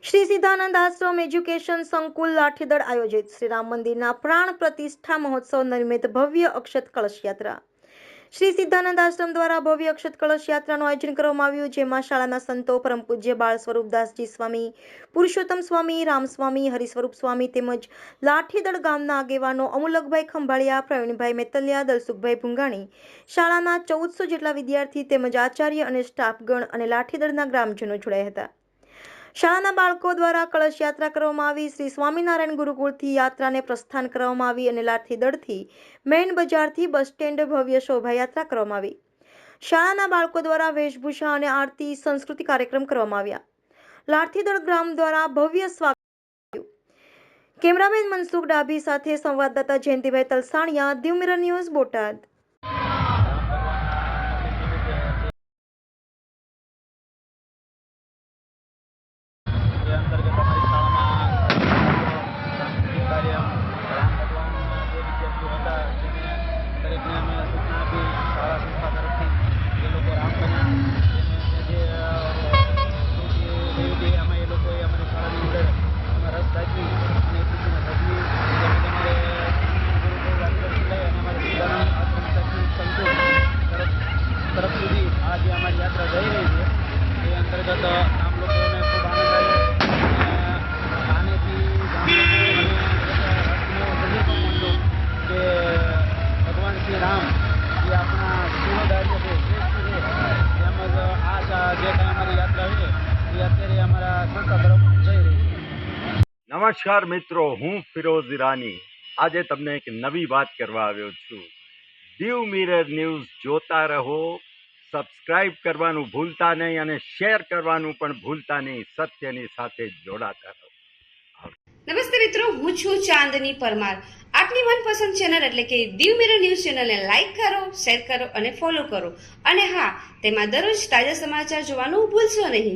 શ્રી સિદ્ધાનંદ આશ્રમ education સંકુલ લાઠીદળ આયોજિત શ્રી રામ મંદિરના પ્રાણ પ્રતિષ્ઠા મહોત્સવ નિમિત્ત ભવ્ય અક્ષત કળશ યાત્રા। શ્રી સિદ્ધાનંદ આશ્રમ દ્વારા ભવ્ય અક્ષત કળશ યાત્રાનું આયોજન કરવામાં આવ્યું, જેમાં શાળાના સંતો પરમ પૂજ્ય બાળ સ્વરૂપદાસજી સ્વામી, પુરુષોત્તમ સ્વામી, રામ સ્વામી, હરિસ્વરૂપ સ્વામી તેમજ લાઠીદળ ગામના આગેવાનો અમુલકભાઈ ખંભાળિયા, પ્રવીણભાઈ મેતલિયા, દલસુખભાઈ ભુંગાણી, શાળાના 1400 જેટલા વિદ્યાર્થી તેમજ આચાર્ય અને સ્ટાફગણ અને લાઠીદળના ગ્રામજનો જોડાયા હતા। શાળાના બાળકો દ્વારા કળશ યાત્રા કરવામાં આવી। શ્રી સ્વામિનારાયણ ગુરુકુળથી યાત્રાને પ્રસ્થાન કરવામાં આવી અને લાઠીદળથી મેઇન બજારથી બસ સ્ટેન્ડ ભવ્ય શોભાયાત્રા કરવામાં આવી। શાળાના બાળકો દ્વારા વેશભૂષા અને આરતી સંસ્કૃતિ કાર્યક્રમ કરવામાં આવ્યા। લાઠીદળ ગ્રામ દ્વારા ભવ્ય સ્વાગત। કેમેરામેન મનસુખ ડાભી સાથે સંવાદદાતા જયંતિભાઈ તલસાણિયા, દીવ મિરર ન્યૂઝ, બોટાદ। अंतर्गत हमारी शाला में राम भगवान जो विद्यार्थी होता दरेक ने अमे सूचना आपी शाला संस्था तरफ ये लोग राम बना अमे ये लोग अमरी शाला अंदर रस दाखी भजवी हमारे सिद्धानंद आश्रम शैक्षणिक संकुल तरफ सुधी आज हमारी यात्रा जई रही है। ये अंतर्गत आम लोगों ने खूब आनंद आयो। કે ભગવાન શ્રી રામ એ આપણા શિરોધાર્ય છે, શ્રેષ્ઠ છે, તેમજ આ જે કાંઈ અમારી યાત્રા છે એ અત્યારે અમારા સંસ્થા તરફ જઈ રહી છે। નમસ્કાર મિત્રો, હું ફિરોઝ ઈરાની આજે તમને એક નવી વાત કરવા આવ્યો છું। દીવ મિરર ન્યૂઝ જોતા રહો, સબસ્ક્રાઇબ કરવાનું ભૂલતા નહીં અને શેર કરવાનું પણ ભૂલતા નહીં। સત્યની સાથે જોડાતા રહો। નમસ્તે મિત્રો, હું છું ચાંદની પરમાર। આપની મનપસંદ ચેનલ એટલે કે દીવ મિરર ન્યૂઝ ચેનલને લાઈક કરો, શેર કરો અને ફોલો કરો, અને હા, તેમાં દરરોજ તાજા સમાચાર જોવાનું ભૂલશો નહીં।